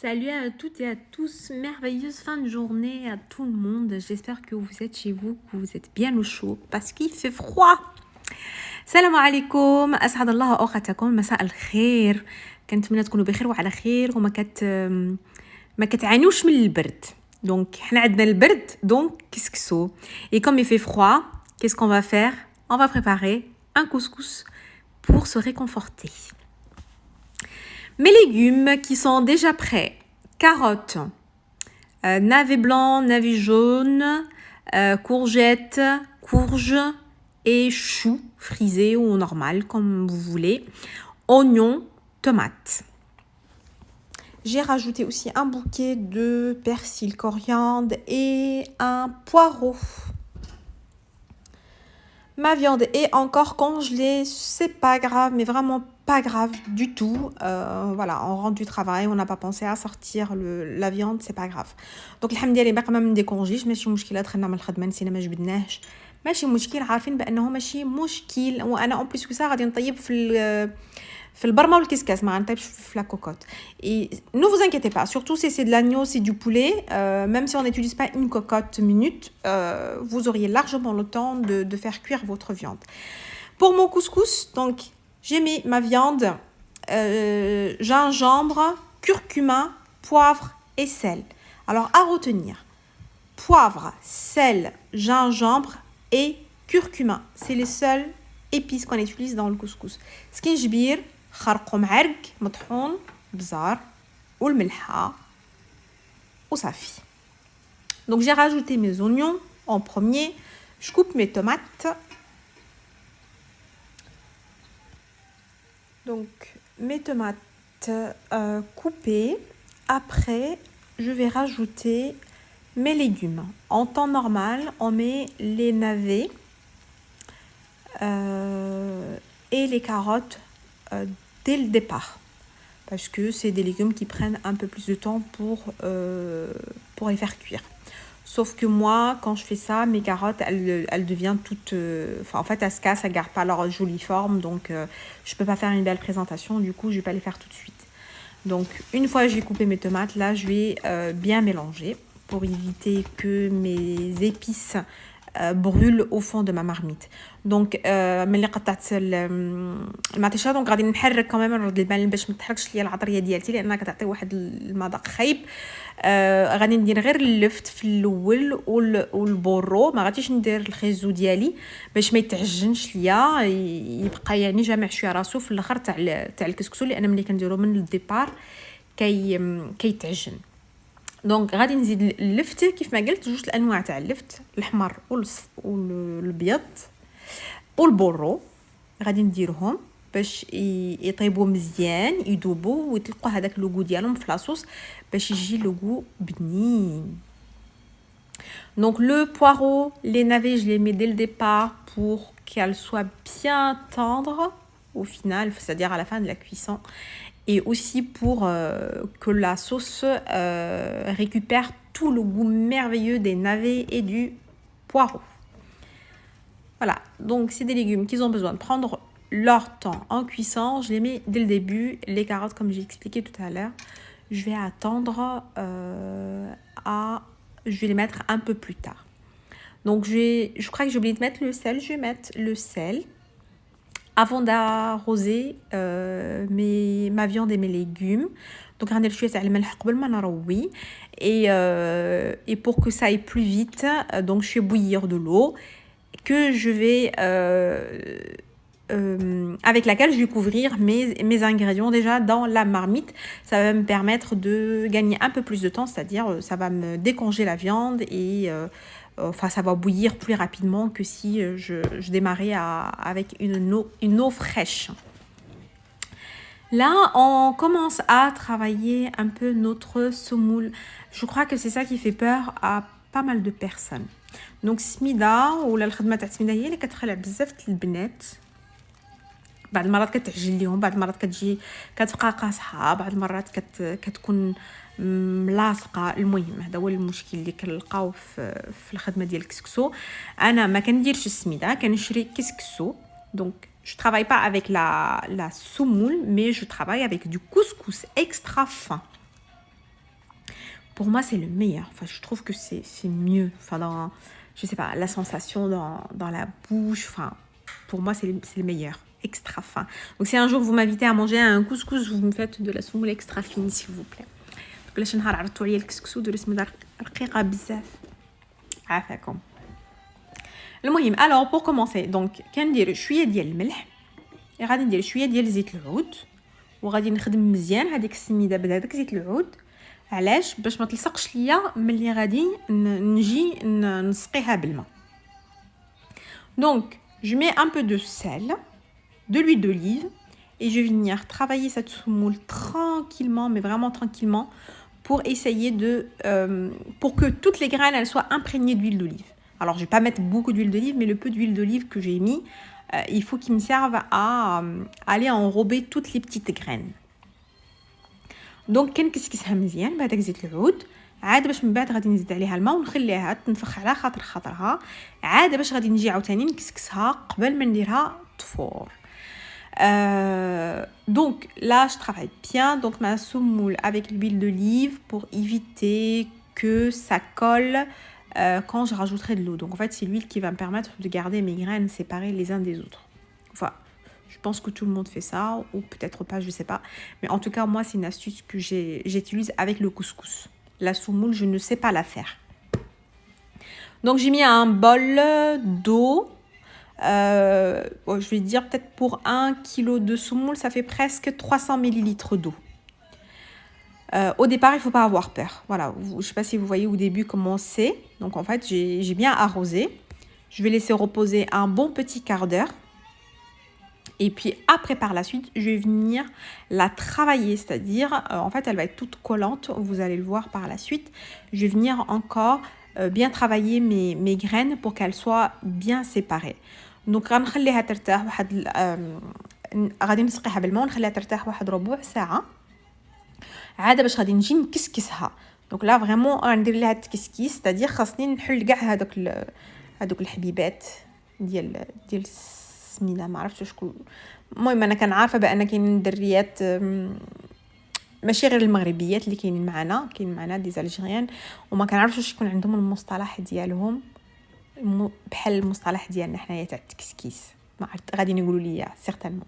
Salut à toutes et à tous, merveilleuse fin de journée à tout le monde. J'espère que vous êtes chez vous, que vous êtes bien au chaud parce qu'il fait froid. السلام عليكم، اسعد الله اوقاتكم، مساء الخير. كنتمنى تكونوا بخير وعلى خير ما كتعانيوش من البرد. دونك حنا عندنا البرد دونك كسكسو. Et comme il fait froid, qu'est-ce qu'on va faire? On va préparer un couscous pour se réconforter. Mes légumes qui sont déjà prêts: carottes, navets blancs, navets jaunes, courgettes, courges et choux frisés ou normal comme vous voulez, oignons, tomates. J'ai rajouté aussi un bouquet de persil, coriandre et un poireau. Ma viande est encore congelée, c'est pas grave, mais vraiment pas grave du tout. Voilà, on rentre du travail, on n'a pas pensé à sortir la viande, c'est pas grave. Donc الحمد لله باقي ما منديكونجيش، ماشي مشكله، دخلنا من الخدمه نسينا ما جبدناهش، ماشي مشكل، عارفين بانه ماشي مشكل. وانا اون بليس كو غادي نطيب في البرمه والكسكاس، ما غنطيبش في لا كوكوت. Et ne vous inquiétez pas, surtout si c'est de l'agneau, c'est du poulet, même si on n'utilise pas une cocotte minute, vous auriez largement le temps de faire cuire votre viande. Pour mon couscous, donc j'ai mis ma viande, gingembre, curcuma, poivre et sel. Alors à retenir: poivre, sel, gingembre et curcuma, c'est les seules épices qu'on utilise dans le couscous. سكينجبير، خرق ومعرق، مطحون، بزار والملحة وصافي. Donc j'ai rajouté mes oignons en premier, je coupe mes tomates. Donc mes tomates coupées. Après je vais rajouter mes légumes. En temps normal on met les navets et les carottes dès le départ, parce que c'est des légumes qui prennent un peu plus de temps pour les faire cuire. Sauf que moi, quand je fais ça, mes carottes, elles deviennent toutes... en fait, elles se cassent, elles ne gardent pas leur jolie forme, donc je ne peux pas faire une belle présentation, du coup, je ne vais pas les faire tout de suite. Donc, une fois que j'ai coupé mes tomates, là, je vais bien mélanger pour éviter que mes épices brûle au fond de ma marmite. Donc ملي قطعت المطيشه، دونك غادي نحرك كمان نرد البان باش ما تحرقش ليا العطريه ديالتي، لانها كتعطي واحد المذاق خايب. غادي ندير غير اللفت في الاول والبورو، ما غاديش ندير الخيزو ديالي باش ما يتعجنش ليا، يبقى يعني جامع شويه راسو في الاخر تاع الكسكسو، لان ملي كنديرو من الديبار كيتعجن. دونك غادي نزيد اللفت كيف ما قلت، جوج الانواع تاع اللفت، الاحمر والابيض والبورو، غادي نديرهم باش يطيبوا مزيان، يذوبوا ويطلقوا هذاك لوغو ديالهم في لاصوص باش يجي لوغو بنين. Donc le poireau, les navets, je les mets dès le départ pour qu'elles soient bien tendres au final, c'est-à-dire à la fin de la cuisson. Et aussi pour que la sauce récupère tout le goût merveilleux des navets et du poireau. Voilà, donc c'est des légumes qui ont besoin de prendre leur temps en cuisson. Je les mets dès le début. Les carottes, comme j'ai expliqué tout à l'heure, je vais attendre je vais les mettre un peu plus tard. Donc je crois que j'ai oublié de mettre le sel. Je vais mettre le sel avant d'arroser ma viande et mes légumes. Donc غندير شويه تاع الملح قبل ما نروي. Et pour que ça aille plus vite, donc je fais bouillir de l'eau que je vais avec laquelle je vais couvrir mes ingrédients déjà dans la marmite. Ça va me permettre de gagner un peu plus de temps, c'est-à-dire ça va me décongeler la viande et ça va bouillir plus rapidement que si je démarrais avec une eau fraîche. Là, on commence à travailler un peu notre semoule. Je crois que c'est ça qui fait peur à pas mal de personnes. Donc سميده ولا الخدمه تاع سميده هي اللي كتخلع بزاف البنات. بعض المرات كتعجن ليهم، بعض المرات كتبقى قاصحه، بعض المرات كتكون ملاصقه. المهم هذا هو المشكل اللي كنلقاو في الخدمه ديال الكسكسو. انا ما كنديرش السميده، كنشري كسكسو. دونك je travaille pas avec la semoule, mais je travaille avec du couscous extra fin. pour moi c'est le meilleur. Enfin, je trouve que c'est mieux. Enfin, je sais pas, la sensation dans la bouche. Enfin, pour moi c'est le meilleur. Extra fin. Donc si un jour vous m'invitez à manger un couscous, vous me faites de la semoule extra fine s'il vous plaît. Donc là, je نهار عرضتو عليا الكسكسو درت سميده رقيقه بزاف. عافاكم. المهم alors pour commencer donc كندير شويه ديال الملح غادي ندير شويه ديال زيت العود وغادي نخدم مزيان هذيك السميده بهذاك زيت العود. علاش؟ باش ما تلصقش ليا ملي غادي نجي نسقيها بالماء. Donc je mets un peu de sel, de l'huile d'olive et je vais venir travailler cette semoule tranquillement, mais vraiment tranquillement, pour essayer pour que toutes les graines elles soient imprégnées d'huile d'olive. Alors je vais pas mettre beaucoup d'huile d'olive, mais le peu d'huile d'olive que j'ai mis, il faut qu'il me serve à aller enrober toutes les petites graines. Donc كنكسكسها مزيان بهذاك زيت العود عاد باش من بعد غادي نزيد عليها الماء ونخليها تنفخ على خاطرها عاد باش غادي نجي عاوتاني نكسكسها قبل ما نديرها طفور. Donc là je travaille bien donc ma semoule avec l'huile d'olive pour éviter que ça colle quand je rajouterai de l'eau. Donc en fait c'est l'huile qui va me permettre de garder mes graines séparées les uns des autres. Enfin, je pense que tout le monde fait ça ou peut-être pas, je sais pas. Mais en tout cas moi c'est une astuce que j'utilise avec le couscous. La semoule je ne sais pas la faire. Donc j'ai mis un bol d'eau. Je vais dire peut-être pour 1 kg de semoule, ça fait presque 300 ml d'eau. Au départ, il ne faut pas avoir peur. Voilà, je ne sais pas si vous voyez au début comment c'est. Donc en fait, j'ai bien arrosé. Je vais laisser reposer un bon petit quart d'heure. Et puis après, par la suite, je vais venir la travailler. C'est-à-dire, en fait, elle va être toute collante. Vous allez le voir par la suite. Je vais venir encore bien travailler mes graines pour qu'elles soient bien séparées. Donc غنخليها ترتاح واحد غادي نسقيها بالماء ونخليها ترتاح واحد ربع ساعه عاده باش غادي نجي نكسكسها. دونك لا فريمون غندير لها التكسكيس ستادير خاصني نحل كاع هذوك الحبيبات ديال السميده ما عرفتش شكون. المهم انا كنعرفه بان كاينين دريات ماشي غير المغربيات اللي كاينين معنا دي زالجيريان وما كنعرفش واش يكون عندهم المصطلح ديالهم بحال المصطلح ديالنا حنايا تاع التكسكيس ما عرفت غادي يقولوا لي certainement.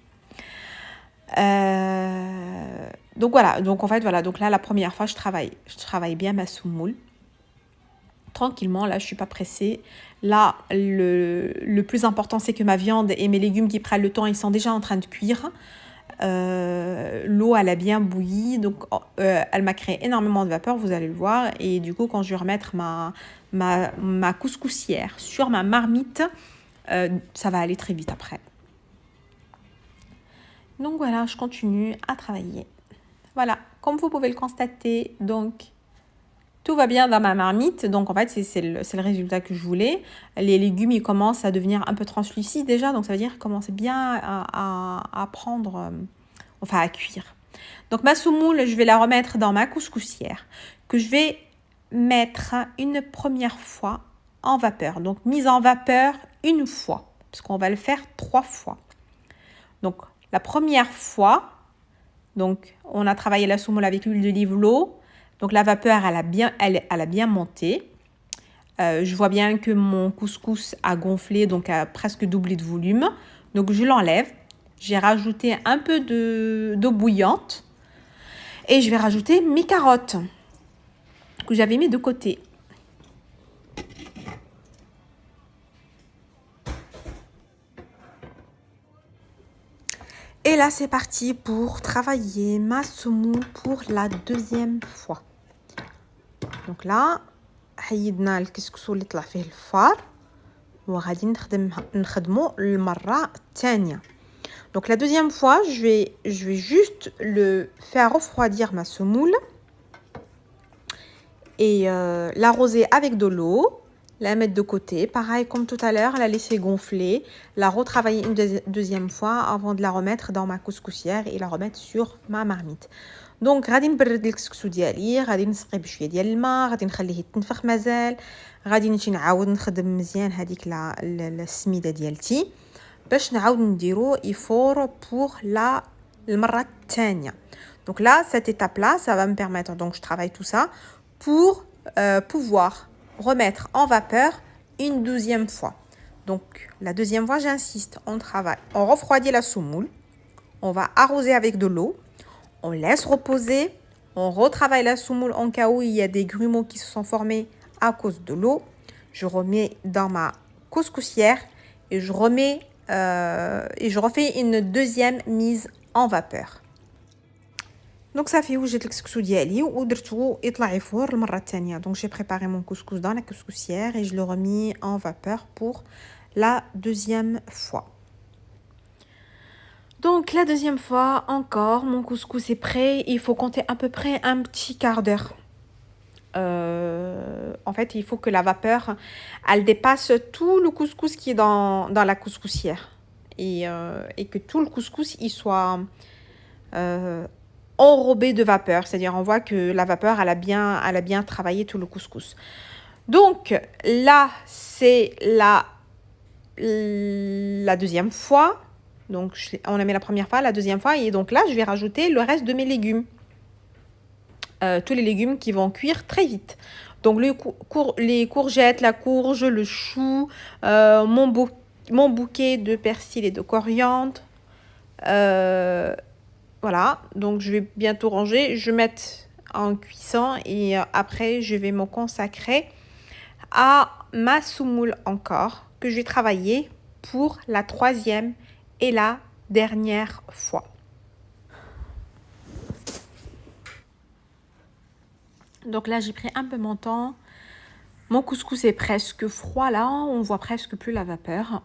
Donc voilà, donc en fait voilà, donc là la première fois je travaille bien ma semoule tranquillement. Là je suis pas pressée. Là le plus important c'est que ma viande et mes légumes qui prennent le temps ils sont déjà en train de cuire. L'eau elle a bien bouilli donc elle m'a créé énormément de vapeur, vous allez le voir, et du coup quand je vais remettre ma couscoussière sur ma marmite, ça va aller très vite après. Donc voilà, je continue à travailler. Voilà, comme vous pouvez le constater, donc tout va bien dans ma marmite. Donc en fait c'est le résultat que je voulais. Les légumes ils commencent à devenir un peu translucides déjà, donc ça veut dire qu'ils commencent bien à prendre enfin à cuire. Donc ma semoule je vais la remettre dans ma couscoussière que je vais mettre une première fois en vapeur. Donc mise en vapeur une fois parce qu'on va le faire 3 fois. Donc la première fois, donc on a travaillé la semoule avec l'huile d'olive, l'eau. Donc la vapeur elle a bien monté. Je vois bien que mon couscous a gonflé, donc a presque doublé de volume. Donc je l'enlève. J'ai rajouté un peu d'eau bouillante et je vais rajouter mes carottes que j'avais mis de côté. Et là c'est parti pour travailler ma semoule pour la deuxième fois. Donc là حيدنا الكسكسو اللي طلع فيه الفار وغادي نخدمو المره الثانيه. Donc la deuxième fois, je vais juste le faire refroidir ma semoule et l'arroser avec de l'eau, la mettre de côté, pareil comme tout à l'heure, la laisser gonfler, la retravailler une deuxième fois avant de la remettre dans ma couscoussière et la remettre sur ma marmite. Donc غادي نبرد الكسكسو ديالي، غادي نسقيه بشويه ديال الماء، غادي نخليه يتنفخ مازال، غادي نجي نعاود نخدم مزيان هذيك السميده ديالتي باش نعاود نديرو يفور pour المره الثانيه. Donc là cette étape là ça va me permettre, donc je travaille tout ça pour pouvoir remettre en vapeur une deuxième fois. Donc, la deuxième fois, j'insiste, on travaille. On refroidit la semoule. On va arroser avec de l'eau. On laisse reposer. On retravaille la semoule en cas où il y a des grumeaux qui se sont formés à cause de l'eau. Je remets dans ma couscoussière et je refais une deuxième mise en vapeur. Donc ça fait وجدت الكسكسو ديالي ودرتو يطلع يفور المره الثانيه. Donc j'ai préparé mon couscous dans la couscoussière et je le remis en vapeur pour la deuxième fois. Donc la deuxième fois encore, mon couscous est prêt. Il faut compter à peu près un petit quart d'heure. En fait, il faut que la vapeur, elle dépasse tout le couscous qui est dans la couscoussière. Et que tout le couscous, il soit enrobé de vapeur. C'est-à-dire, on voit que la vapeur, elle a bien travaillé tout le couscous. Donc, là, c'est la deuxième fois. Donc, on a mis la première fois, la deuxième fois. Et donc là, je vais rajouter le reste de mes légumes. Tous les légumes qui vont cuire très vite. Donc, les courgettes, la courge, le chou, mon bouquet de persil et de coriandre. Voilà, donc je vais bientôt ranger. Je vais mettre en cuisson et après, je vais me consacrer à ma semoule encore que je vais travailler pour la troisième et la dernière fois. Donc là, j'ai pris un peu mon temps. Mon couscous est presque froid là, on voit presque plus la vapeur.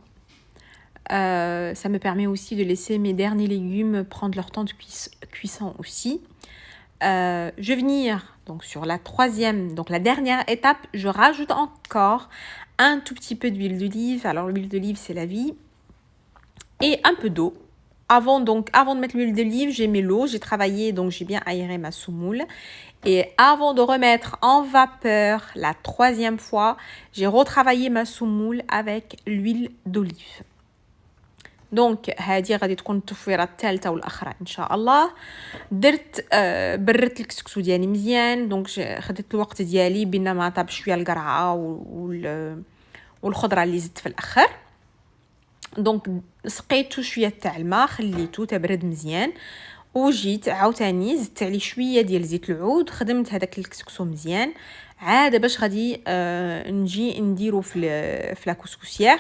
Ça me permet aussi de laisser mes derniers légumes prendre leur temps de cuisson aussi. Je vais venir donc sur la troisième, donc la dernière étape, je rajoute encore un tout petit peu d'huile d'olive. Alors l'huile d'olive, c'est la vie. Et un peu d'eau. Avant de mettre l'huile d'olive, j'ai mis l'eau, j'ai travaillé, donc j'ai bien aéré ma semoule. Et avant de remettre en vapeur la troisième fois, j'ai retravaillé ma semoule avec l'huile d'olive. دونك هذه غادي تكون التفويره الثالثه والاخرى ان شاء الله. بردت الكسكسو ديالي مزيان. دونك خديت الوقت ديالي بين ما طاب شويه القرعه والخضره اللي زدت في الاخر. دونك سقيتو شويه تاع الماء، خليتو تبرد مزيان وجيت عاوتاني زدت عليه شويه ديال زيت العود، خدمت هذاك الكسكسو مزيان عاد باش غادي نجي نديرو في لا كسكسيير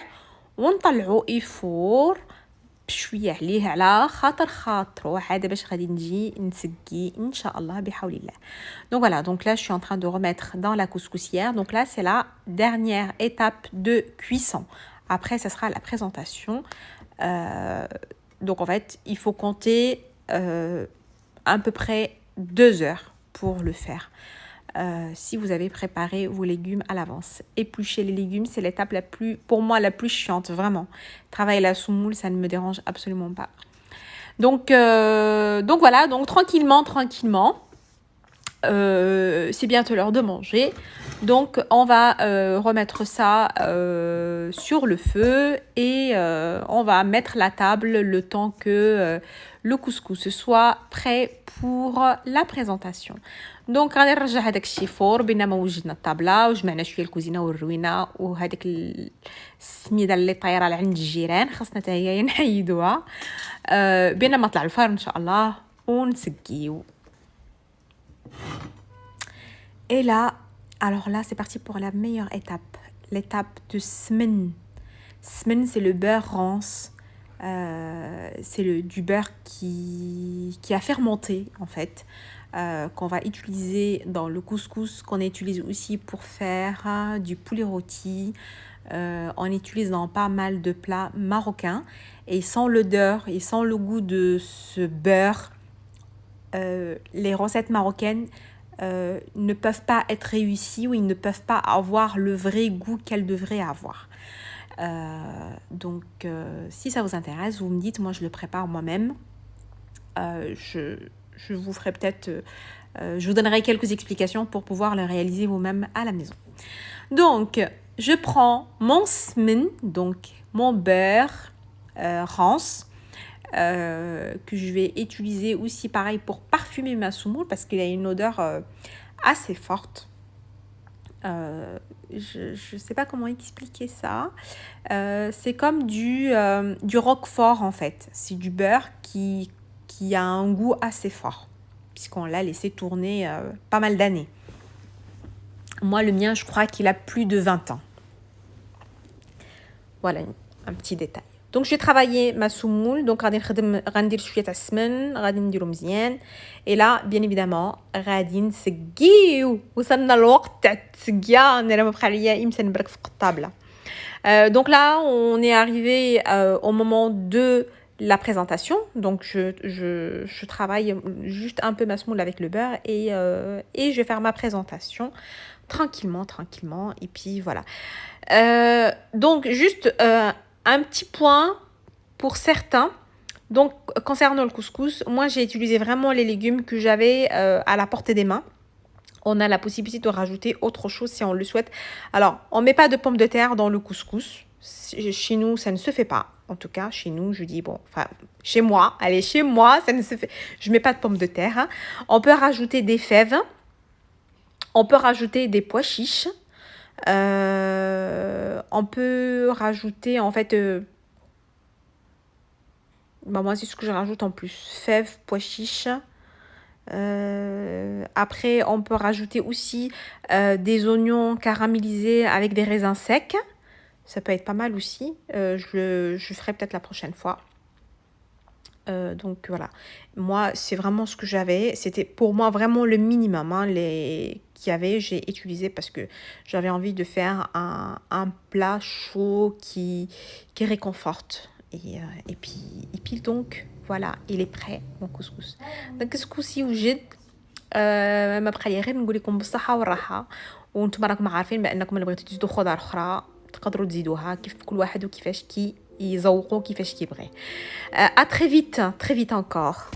ونطلعو يفور بشويه عليه على خاطرو عاد باش غادي نجي نسقي ان شاء الله بحول الله. Donc voilà, donc là je suis en train de remettre dans la couscoussière. Donc là c'est la dernière étape de cuisson. Après ça sera la présentation. Donc en fait il faut compter à peu près 2 heures pour le faire. Si vous avez préparé vos légumes à l'avance. Éplucher les légumes, c'est l'étape pour moi la plus chiante, vraiment. Travailler la semoule, ça ne me dérange absolument pas. Donc voilà, donc tranquillement, c'est bientôt l'heure de manger. Donc on va remettre ça sur le feu et on va mettre la table le temps que le couscous soit prêt pour la présentation. دونك غادي نرجع هذاك الشيء فور بينما وجدنا الطابله وجمعنا شويه الكوزينه والروينه وهذيك السميده اللي طايره عند الجيران خاصنا حتى هي نحيدوها بينما طلع الفار ان شاء الله ونسقيو. Et là, alors là c'est parti pour la meilleure étape, l'étape de semen. Semen, c'est le beurre rance. C'est du beurre qui a fermenté en fait, qu'on va utiliser dans le couscous, qu'on utilise aussi pour faire du poulet rôti. On utilise dans pas mal de plats marocains et sans l'odeur et sans le goût de ce beurre, les recettes marocaines ne peuvent pas être réussies ou ils ne peuvent pas avoir le vrai goût qu'elles devraient avoir. Donc si ça vous intéresse, vous me dites, moi je le prépare moi-même. Je vous ferai peut-être je vous donnerai quelques explications pour pouvoir le réaliser vous-même à la maison. Donc je prends mon semen, donc mon beurre rance, que je vais utiliser aussi pareil pour parfumer ma semoule parce qu'il y a une odeur assez forte. Je sais pas comment expliquer ça. C'est comme du roquefort en fait. C'est du beurre qui a un goût assez fort, puisqu'on l'a laissé tourner pas mal d'années. Moi, le mien, je crois qu'il a plus de 20 ans. Voilà, un petit détail. Donc, je vais travailler ma semoule. Donc, غندير شوية تاع السمن غادي نديرو مزيان. Et là, bien évidemment, غادي نسقيو. وصلنا الوقت تاع التسقية. أنا ما بقى ليا يمكن نبرك في الطابلة. Donc là, on est arrivé au moment de la présentation. Donc, je travaille juste un peu ma semoule avec le beurre et je vais faire ma présentation tranquillement. Et puis, voilà. Donc, juste un petit point pour certains. Donc, concernant le couscous, moi, j'ai utilisé vraiment les légumes que j'avais à la portée des mains. On a la possibilité de rajouter autre chose si on le souhaite. Alors, on ne met pas de pommes de terre dans le couscous. Chez nous, ça ne se fait pas. En tout cas, chez nous, je dis, bon, enfin, chez moi, ça ne se fait. Je ne mets pas de pommes de terre. Hein. On peut rajouter des fèves. On peut rajouter des pois chiches. On peut rajouter, en fait... moi, c'est ce que je rajoute en plus. Fèves, pois chiches. Après, on peut rajouter aussi des oignons caramélisés avec des raisins secs. Ça peut être pas mal aussi. Je ferai peut-être la prochaine fois. Donc voilà. Moi, c'est vraiment ce que j'avais. C'était pour moi vraiment le minimum. Hein, qu'il y avait, j'ai utilisé parce que j'avais envie de faire un plat chaud qui réconforte. Et puis donc, voilà, il est prêt, mon couscous. Donc, couscous يوجد ما بقى لي غير نقول لكم بالصحة والراحة. وانتم راكم عارفين بأنكم اللي بغيتو تزيدوا خضار أخرى تقدروا تزيدوها كيف كل واحد وكيفاش يذوقوا كيفاش كيبغي. À très vite encore.